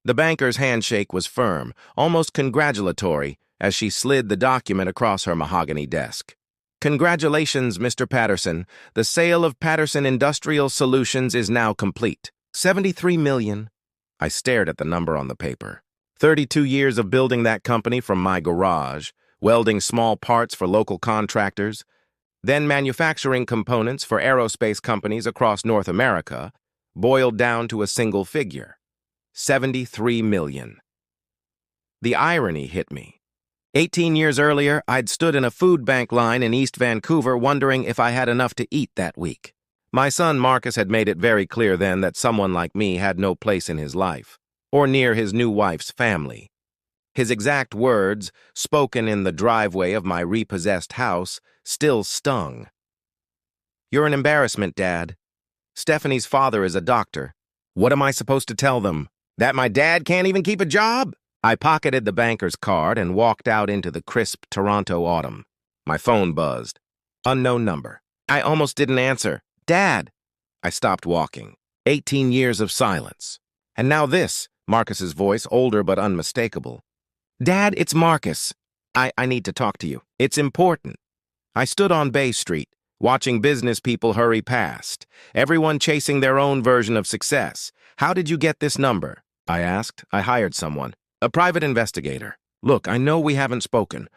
The banker's handshake was firm, almost congratulatory, as she slid the document across her mahogany desk. Congratulations, Mr. Patterson. The sale of Patterson Industrial Solutions is now complete. 73 million. I stared at the number on the paper. 32 years of building that company from my garage, welding small parts for local contractors, then manufacturing components for aerospace companies across North America, boiled down to a single figure. 73 million. The irony hit me. 18 years earlier, I'd stood in a food bank line in East Vancouver wondering if I had enough to eat that week. My son Marcus had made it very clear then that someone like me had no place in his life, or near his new wife's family. His exact words, spoken in the driveway of my repossessed house, still stung. "You're an embarrassment, Dad. Stephanie's father is a doctor. What am I supposed to tell them? That my dad can't even keep a job?" I pocketed the banker's card and walked out into the crisp Toronto autumn. My phone buzzed. Unknown number. I almost didn't answer. "Dad!" I stopped walking. 18 years of silence. And now this, Marcus's voice, older but unmistakable. "Dad, it's Marcus. I need to talk to you. It's important." I stood on Bay Street, watching business people hurry past, everyone chasing their own version of success. "How did you get this number?" I asked. "I hired someone. A private investigator. Look, I know we haven't spoken,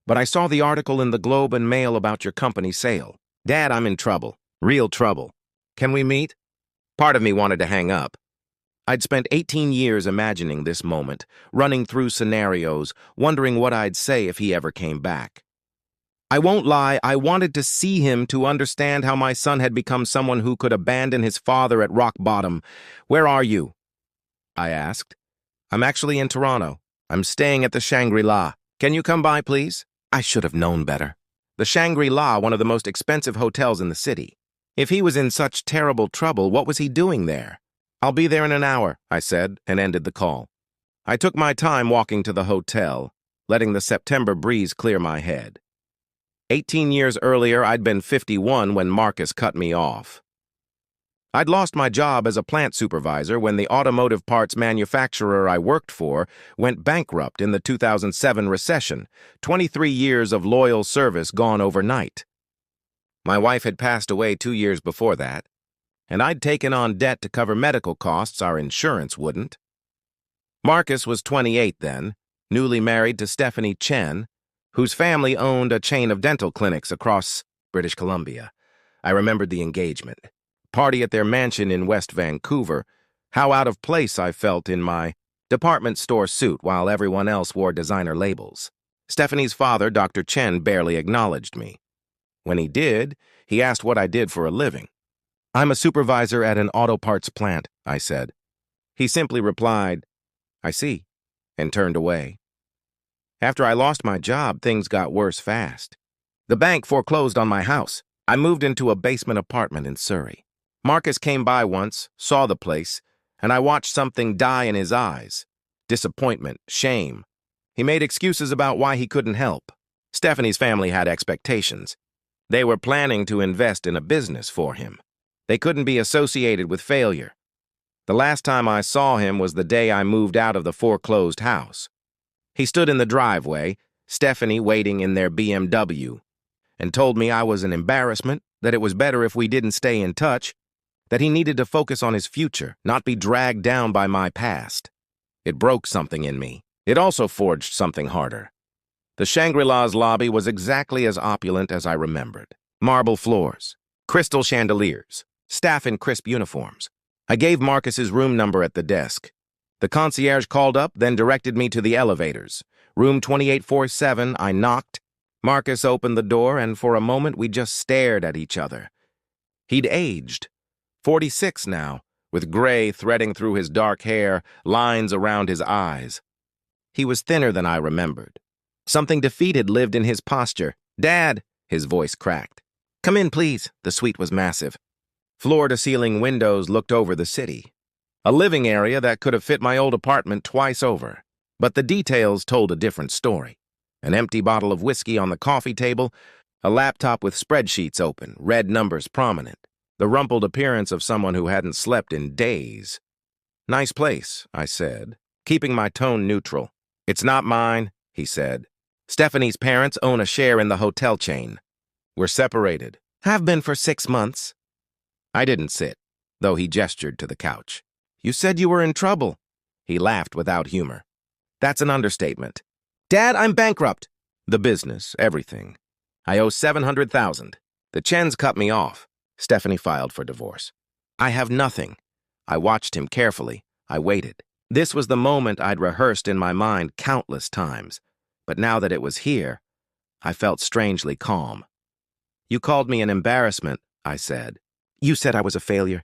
but I saw the article in the Globe and Mail about your company sale. Dad, I'm in trouble. Real trouble. Can we meet?" Part of me wanted to hang up. I'd spent 18 years imagining this moment, running through scenarios, wondering what I'd say if he ever came back. I won't lie, I wanted to see him to understand how my son had become someone who could abandon his father at rock bottom. "Where are you?" I asked. "I'm actually in Toronto. I'm staying at the Shangri-La. Can you come by, please?" I should have known better. The Shangri-La, one of the most expensive hotels in the city. If he was in such terrible trouble, what was he doing there? "I'll be there in an hour," I said, and ended the call. I took my time walking to the hotel, letting the September breeze clear my head. 18 years earlier, I'd been 51 when Marcus cut me off. I'd lost my job as a plant supervisor when the automotive parts manufacturer I worked for went bankrupt in the 2007 recession, 23 years of loyal service gone overnight. My wife had passed away 2 years before that, and I'd taken on debt to cover medical costs our insurance wouldn't. Marcus was 28 then, newly married to Stephanie Chen, whose family owned a chain of dental clinics across British Columbia. I remembered the engagement. Party at their mansion in West Vancouver, how out of place I felt in my department store suit while everyone else wore designer labels. Stephanie's father, Dr. Chen, barely acknowledged me. When he did, he asked what I did for a living. "I'm a supervisor at an auto parts plant," I said. He simply replied, "I see," and turned away. After I lost my job, things got worse fast. The bank foreclosed on my house. I moved into a basement apartment in Surrey. Marcus came by once, saw the place, and I watched something die in his eyes. Disappointment, shame. He made excuses about why he couldn't help. Stephanie's family had expectations. They were planning to invest in a business for him. They couldn't be associated with failure. The last time I saw him was the day I moved out of the foreclosed house. He stood in the driveway, Stephanie waiting in their BMW, and told me I was an embarrassment, that it was better if we didn't stay in touch, that he needed to focus on his future, not be dragged down by my past. It broke something in me. It also forged something harder. The Shangri-La's lobby was exactly as opulent as I remembered. Marble floors, crystal chandeliers, staff in crisp uniforms. I gave Marcus's room number at the desk. The concierge called up, then directed me to the elevators. Room 2847, I knocked. Marcus opened the door, and for a moment we just stared at each other. He'd aged. 46 now, with gray threading through his dark hair, lines around his eyes. He was thinner than I remembered. Something defeated lived in his posture. "Dad," his voice cracked. "Come in, please." The suite was massive. Floor-to-ceiling windows looked over the city. A living area that could have fit my old apartment twice over. But the details told a different story. An empty bottle of whiskey on the coffee table, a laptop with spreadsheets open, red numbers prominent. The rumpled appearance of someone who hadn't slept in days. "Nice place," I said. keeping my tone neutral. "It's not mine," he said. "Stephanie's parents own a share in the hotel chain. We're separated. Have been for 6 months." I didn't sit, though he gestured to the couch. "You said you were in trouble." He laughed without humor. "That's an understatement. Dad, I'm bankrupt." "The business, everything. I owe $700,000. The Chens cut me off. Stephanie filed for divorce. I have nothing." I watched him carefully. I waited. This was the moment I'd rehearsed in my mind countless times. But now that it was here, I felt strangely calm. "You called me an embarrassment," I said. "You said I was a failure."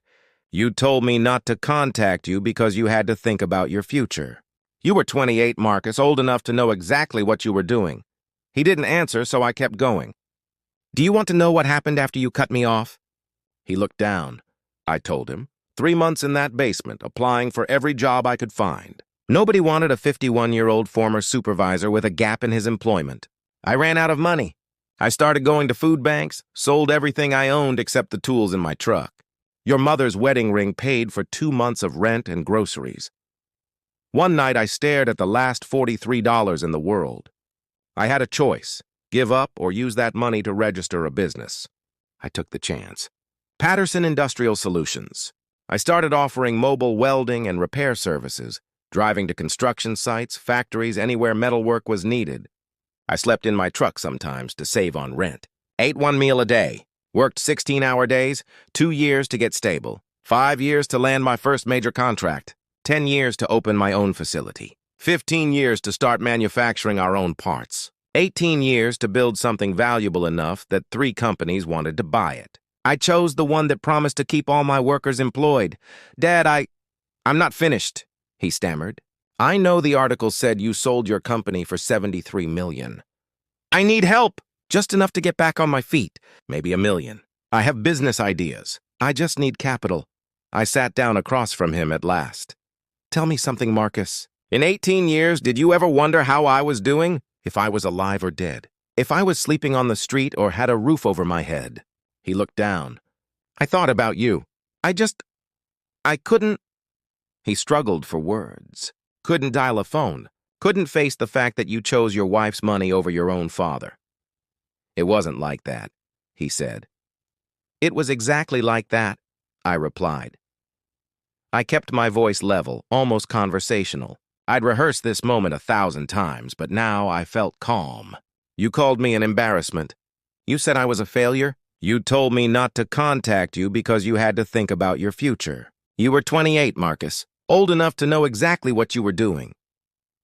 "You told me not to contact you because you had to think about your future. You were 28, Marcus, old enough to know exactly what you were doing." He didn't answer, so I kept going. "Do you want to know what happened after you cut me off?" He looked down. I told him. 3 months in that basement, applying for every job I could find. Nobody wanted a 51-year-old former supervisor with a gap in his employment. I ran out of money. I started going to food banks, sold everything I owned except the tools in my truck. Your mother's wedding ring paid for 2 months of rent and groceries. One night I stared at the last $43 in the world. I had a choice, give up or use that money to register a business. I took the chance. Patterson Industrial Solutions. I started offering mobile welding and repair services, driving to construction sites, factories, anywhere metalwork was needed. I slept in my truck sometimes to save on rent. Ate 1 meal a day. Worked 16-hour days, 2 years to get stable, 5 years to land my first major contract, 10 years to open my own facility, 15 years to start manufacturing our own parts, 18 years to build something valuable enough that 3 companies wanted to buy it. I chose the one that promised to keep all my workers employed. "Dad, I'm not finished," he stammered. "I know the article said you sold your company for $73 million. I need help, just enough to get back on my feet, maybe $1 million. I have business ideas. I just need capital." I sat down across from him at last. "Tell me something, Marcus. In 18 years, did you ever wonder how I was doing? If I was alive or dead? If I was sleeping on the street or had a roof over my head?" He looked down. "I thought about you. I couldn't." He struggled for words. "Couldn't dial a phone. Couldn't face the fact that you chose your wife's money over your own father." "It wasn't like that," he said. "It was exactly like that," I replied. I kept my voice level, almost conversational. I'd rehearsed this moment 1,000 times, but now I felt calm. "You called me an embarrassment. You said I was a failure. You told me not to contact you because you had to think about your future. You were 28, Marcus, old enough to know exactly what you were doing.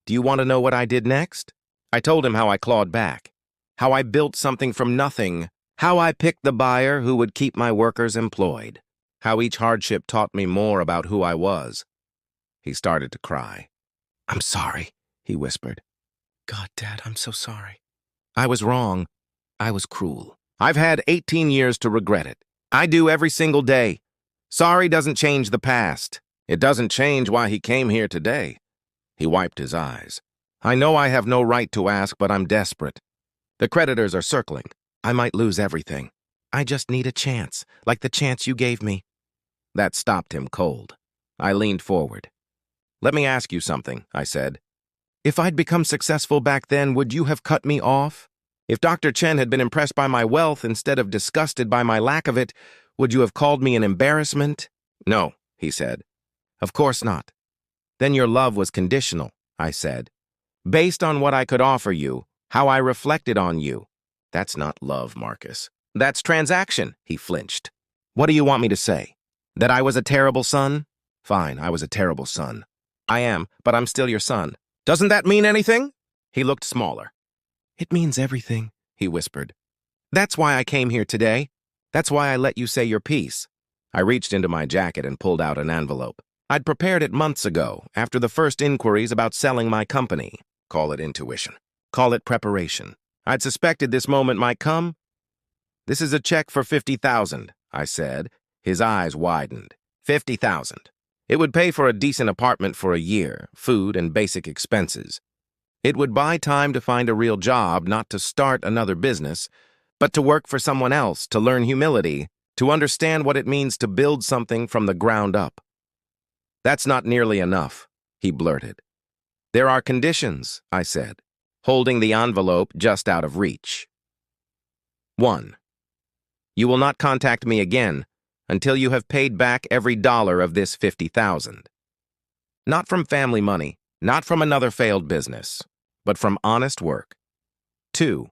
Do you want to know what I did next?" I told him how I clawed back, how I built something from nothing, how I picked the buyer who would keep my workers employed, how each hardship taught me more about who I was. He started to cry. "I'm sorry," he whispered. "God, Dad, I'm so sorry. I was wrong. I was cruel. I've had 18 years to regret it. I do every single day. Sorry doesn't change the past. It doesn't change why he came here today." He wiped his eyes. "I know I have no right to ask, but I'm desperate. The creditors are circling. I might lose everything. I just need a chance, like the chance you gave me." That stopped him cold. I leaned forward. "Let me ask you something," I said. "If I'd become successful back then, would you have cut me off? If Dr. Chen had been impressed by my wealth instead of disgusted by my lack of it, would you have called me an embarrassment?" "No," he said. "Of course not." "Then your love was conditional," I said. "Based on what I could offer you, how I reflected on you." "That's not love, Marcus. That's transaction," he flinched. "What do you want me to say? That I was a terrible son? Fine, I was a terrible son. I am, but I'm still your son. Doesn't that mean anything?" He looked smaller. "It means everything," he whispered. "That's why I came here today. That's why I let you say your piece." I reached into my jacket and pulled out an envelope. I'd prepared it months ago, after the first inquiries about selling my company. Call it intuition. Call it preparation. I'd suspected this moment might come. "This is a check for $50,000, I said. His eyes widened. $50,000. It would pay for a decent apartment for a year, food and basic expenses. It would buy time to find a real job, not to start another business, but to work for someone else, to learn humility, to understand what it means to build something from the ground up." "That's not nearly enough," he blurted. There are conditions, I said, holding the envelope just out of reach. 1. You will not contact me again until you have paid back every dollar of this $50,000. Not from family money, not from another failed business, but from honest work. 2.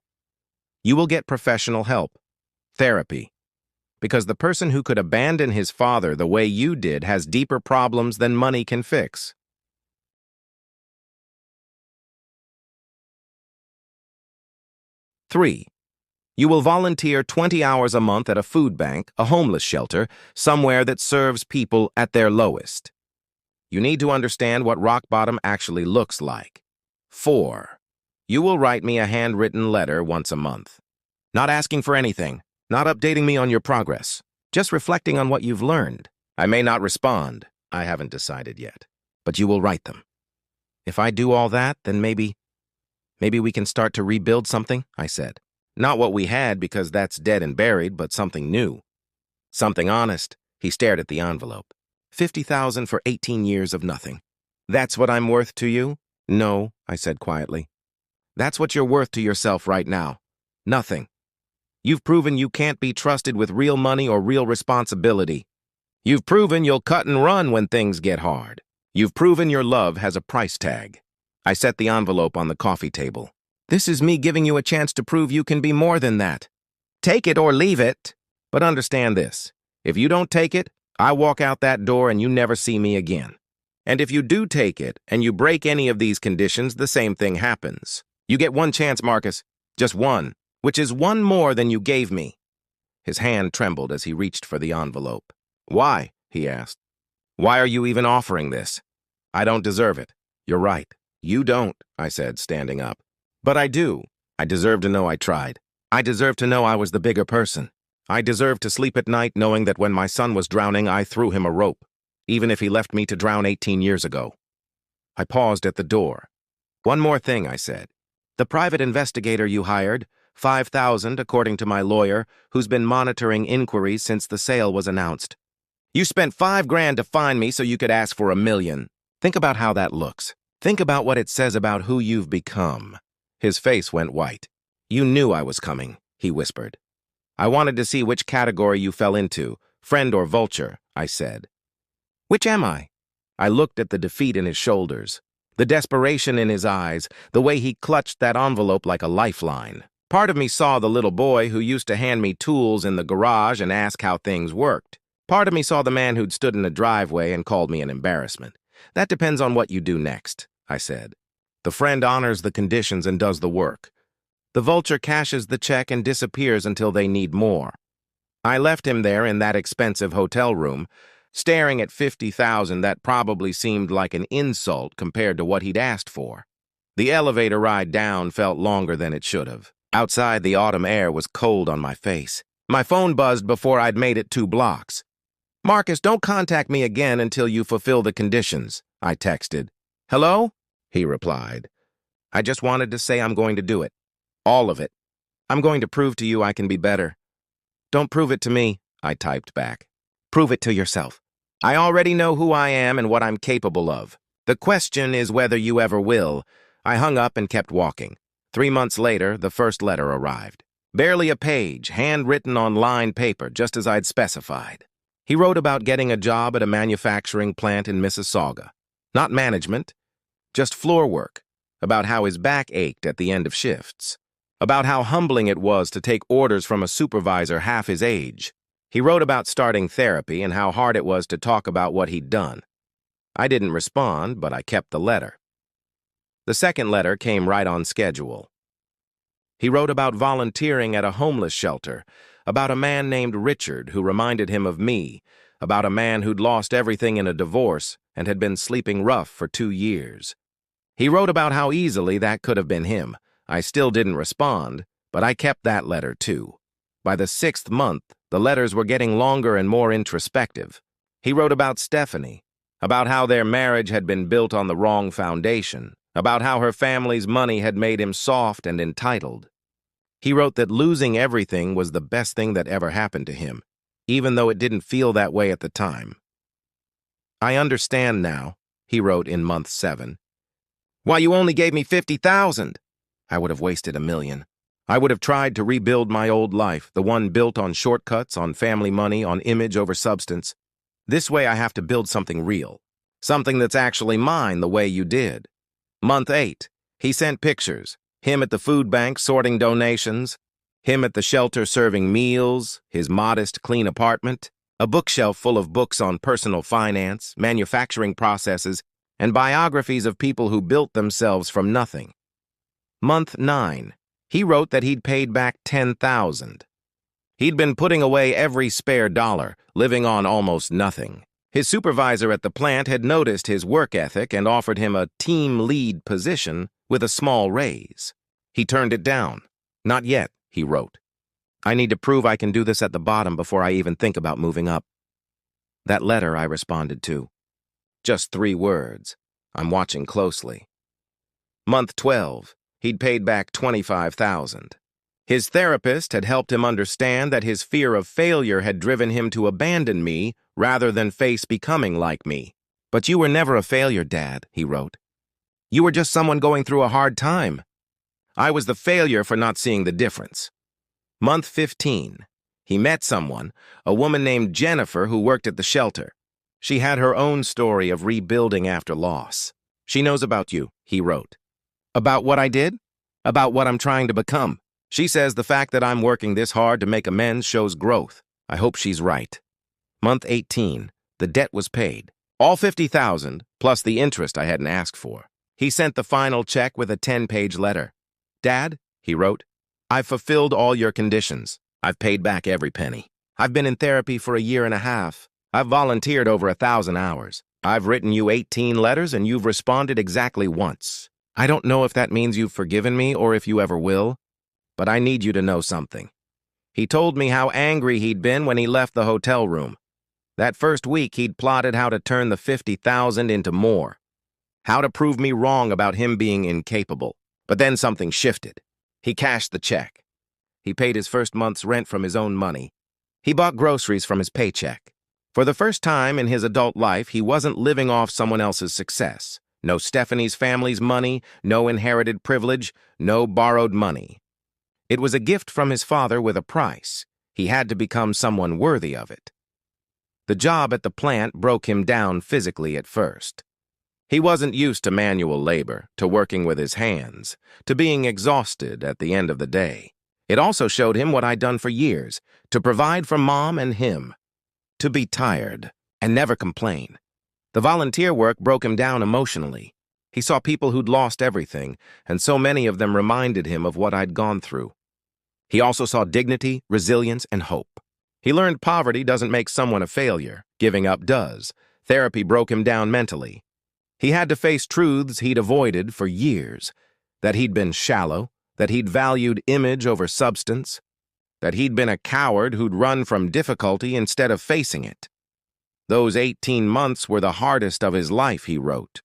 You will get professional help, therapy, because the person who could abandon his father the way you did has deeper problems than money can fix. 3. You will volunteer 20 hours a month at a food bank, a homeless shelter, somewhere that serves people at their lowest. You need to understand what rock bottom actually looks like. 4. You will write me a handwritten letter once a month. Not asking for anything, not updating me on your progress, just reflecting on what you've learned. I may not respond, I haven't decided yet, but you will write them. If I do all that, then maybe we can start to rebuild something, I said. Not what we had because that's dead and buried, but something new. Something honest. He stared at the envelope. 50,000 for 18 years of nothing. That's what I'm worth to you? No, I said quietly. That's what you're worth to yourself right now. Nothing. You've proven you can't be trusted with real money or real responsibility. You've proven you'll cut and run when things get hard. You've proven your love has a price tag. I set the envelope on the coffee table. This is me giving you a chance to prove you can be more than that. Take it or leave it. But understand this. If you don't take it, I walk out that door and you never see me again. And if you do take it and you break any of these conditions, the same thing happens. You get one chance, Marcus. Just one, which is one more than you gave me. His hand trembled as he reached for the envelope. Why? He asked. Why are you even offering this? I don't deserve it. You're right. You don't, I said, standing up. But I do. I deserve to know I tried. I deserve to know I was the bigger person. I deserve to sleep at night knowing that when my son was drowning, I threw him a rope, even if he left me to drown 18 years ago. I paused at the door. One more thing, I said. The private investigator you hired, 5,000 according to my lawyer, who's been monitoring inquiries since the sale was announced. You spent $5,000 to find me so you could ask for $1 million. Think about how that looks. Think about what it says about who you've become. His face went white. You knew I was coming, he whispered. I wanted to see which category you fell into, friend or vulture, I said. Which am I? I looked at the defeat in his shoulders, the desperation in his eyes, the way he clutched that envelope like a lifeline. Part of me saw the little boy who used to hand me tools in the garage and ask how things worked. Part of me saw the man who'd stood in the driveway and called me an embarrassment. That depends on what you do next, I said. The friend honors the conditions and does the work. The vulture cashes the check and disappears until they need more. I left him there in that expensive hotel room, staring at 50,000 that probably seemed like an insult compared to what he'd asked for. The elevator ride down felt longer than it should have. Outside, the autumn air was cold on my face. My phone buzzed before I'd made it 2 blocks. Marcus, don't contact me again until you fulfill the conditions, I texted. Hello? He replied. I just wanted to say I'm going to do it. All of it. I'm going to prove to you I can be better. Don't prove it to me, I typed back. Prove it to yourself. I already know who I am and what I'm capable of. The question is whether you ever will. I hung up and kept walking. 3 months later, the first letter arrived. Barely a page, handwritten on lined paper, just as I'd specified. He wrote about getting a job at a manufacturing plant in Mississauga. Not management, just floor work. About how his back ached at the end of shifts. About how humbling it was to take orders from a supervisor half his age. He wrote about starting therapy and how hard it was to talk about what he'd done. I didn't respond, but I kept the letter. The second letter came right on schedule. He wrote about volunteering at a homeless shelter, about a man named Richard who reminded him of me, about a man who'd lost everything in a divorce and had been sleeping rough for 2 years. He wrote about how easily that could have been him. I still didn't respond, but I kept that letter too. By the 6th month, the letters were getting longer and more introspective. He wrote about Stephanie, about how their marriage had been built on the wrong foundation, about how her family's money had made him soft and entitled. He wrote that losing everything was the best thing that ever happened to him, even though it didn't feel that way at the time. I understand now, he wrote in month 7. Why, you only gave me 50,000. I would have wasted 1 million. I would have tried to rebuild my old life, the one built on shortcuts, on family money, on image over substance. This way I have to build something real. Something that's actually mine the way you did. Month 8. He sent pictures. Him at the food bank sorting donations. Him at the shelter serving meals. His modest, clean apartment. A bookshelf full of books on personal finance, manufacturing processes, and biographies of people who built themselves from nothing. Month 9. He wrote that he'd paid back 10,000. He'd been putting away every spare dollar, living on almost nothing. His supervisor at the plant had noticed his work ethic and offered him a team lead position with a small raise. He turned it down. Not yet, he wrote. I need to prove I can do this at the bottom before I even think about moving up. That letter I responded to. Just 3 words. I'm watching closely. Month 12. He'd paid back 25,000. His therapist had helped him understand that his fear of failure had driven him to abandon me rather than face becoming like me. But you were never a failure, Dad, he wrote. You were just someone going through a hard time. I was the failure for not seeing the difference. Month 15. He met someone, a woman named Jennifer who worked at the shelter. She had her own story of rebuilding after loss. She knows about you, he wrote. About what I did? About what I'm trying to become. She says the fact that I'm working this hard to make amends shows growth. I hope she's right. Month 18. The debt was paid. All 50,000, plus the interest I hadn't asked for. He sent the final check with a 10-page letter. Dad, he wrote, I've fulfilled all your conditions. I've paid back every penny. I've been in therapy for 1.5 years. I've volunteered over 1,000 hours. I've written you 18 letters and you've responded exactly once. I don't know if that means you've forgiven me or if you ever will, but I need you to know something. He told me how angry he'd been when he left the hotel room. That first week, he'd plotted how to turn the 50,000 into more. How to prove me wrong about him being incapable. But then something shifted. He cashed the check. He paid his first month's rent from his own money. He bought groceries from his paycheck. For the first time in his adult life, he wasn't living off someone else's success. No Stephanie's family's money, no inherited privilege, no borrowed money. It was a gift from his father with a price. He had to become someone worthy of it. The job at the plant broke him down physically at first. He wasn't used to manual labor, to working with his hands, to being exhausted at the end of the day. It also showed him what I'd done for years, to provide for Mom and him. To be tired and never complain. The volunteer work broke him down emotionally. He saw people who'd lost everything, and so many of them reminded him of what I'd gone through. He also saw dignity, resilience, and hope. He learned poverty doesn't make someone a failure. Giving up does. Therapy broke him down mentally. He had to face truths he'd avoided for years. That he'd been shallow, that he'd valued image over substance, that he'd been a coward who'd run from difficulty instead of facing it. Those 18 months were the hardest of his life, he wrote.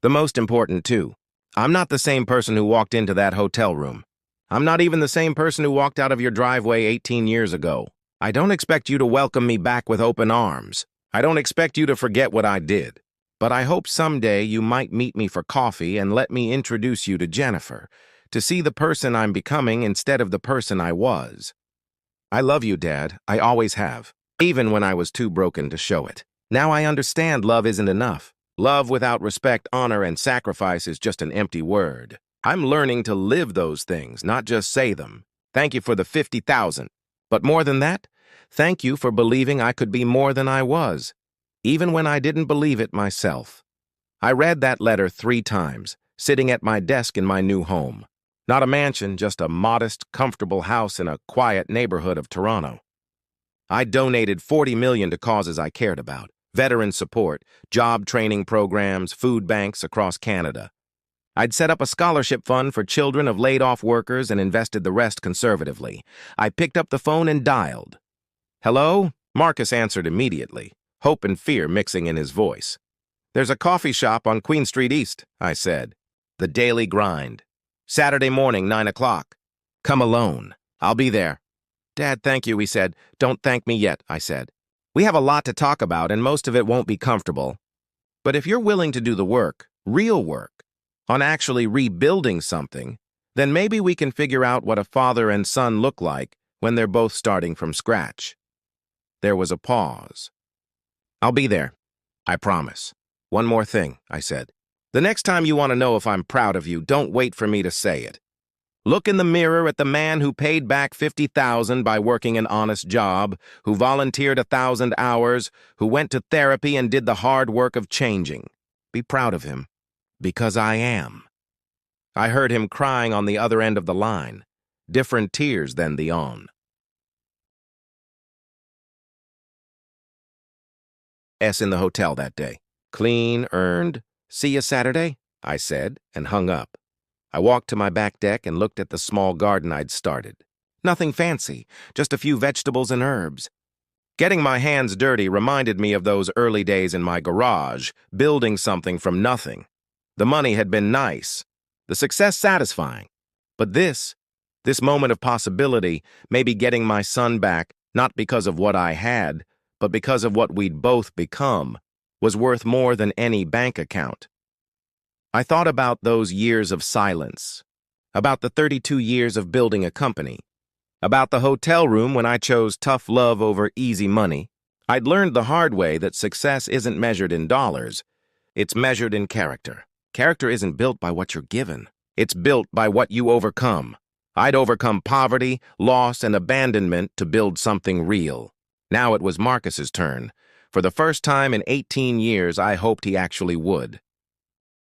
The most important, too. I'm not the same person who walked into that hotel room. I'm not even the same person who walked out of your driveway 18 years ago. I don't expect you to welcome me back with open arms. I don't expect you to forget what I did. But I hope someday you might meet me for coffee and let me introduce you to Jennifer, to see the person I'm becoming instead of the person I was. I love you, Dad. I always have. Even when I was too broken to show it. Now I understand love isn't enough. Love without respect, honor, and sacrifice is just an empty word. I'm learning to live those things, not just say them. Thank you for the 50,000. But more than that, thank you for believing I could be more than I was, even when I didn't believe it myself. I read that letter 3 times, sitting at my desk in my new home. Not a mansion, just a modest, comfortable house in a quiet neighborhood of Toronto. I donated $40 million to causes I cared about, veteran support, job training programs, food banks across Canada. I'd set up a scholarship fund for children of laid-off workers and invested the rest conservatively. I picked up the phone and dialed. Hello? Marcus answered immediately, hope and fear mixing in his voice. There's a coffee shop on Queen Street East, I said. The Daily Grind. Saturday morning, 9 o'clock. Come alone. I'll be there. Dad, thank you, he said. Don't thank me yet, I said. We have a lot to talk about, and most of it won't be comfortable. But if you're willing to do the work, real work, on actually rebuilding something, then maybe we can figure out what a father and son look like when they're both starting from scratch. There was a pause. I'll be there, I promise. One more thing, I said. The next time you want to know if I'm proud of you, don't wait for me to say it. Look in the mirror at the man who paid back $50,000 by working an honest job, who volunteered 1,000 hours, who went to therapy and did the hard work of changing. Be proud of him, because I am. I heard him crying on the other end of the line, different tears than the on. In the hotel that day. Clean, earned. See you Saturday, I said, and hung up. I walked to my back deck and looked at the small garden I'd started. Nothing fancy, just a few vegetables and herbs. Getting my hands dirty reminded me of those early days in my garage, building something from nothing. The money had been nice, the success satisfying. But this moment of possibility, maybe getting my son back, not because of what I had, but because of what we'd both become, was worth more than any bank account. I thought about those years of silence, about the 32 years of building a company, about the hotel room when I chose tough love over easy money. I'd learned the hard way that success isn't measured in dollars, it's measured in character. Character isn't built by what you're given, it's built by what you overcome. I'd overcome poverty, loss, and abandonment to build something real. Now it was Marcus's turn. For the first time in 18 years, I hoped he actually would.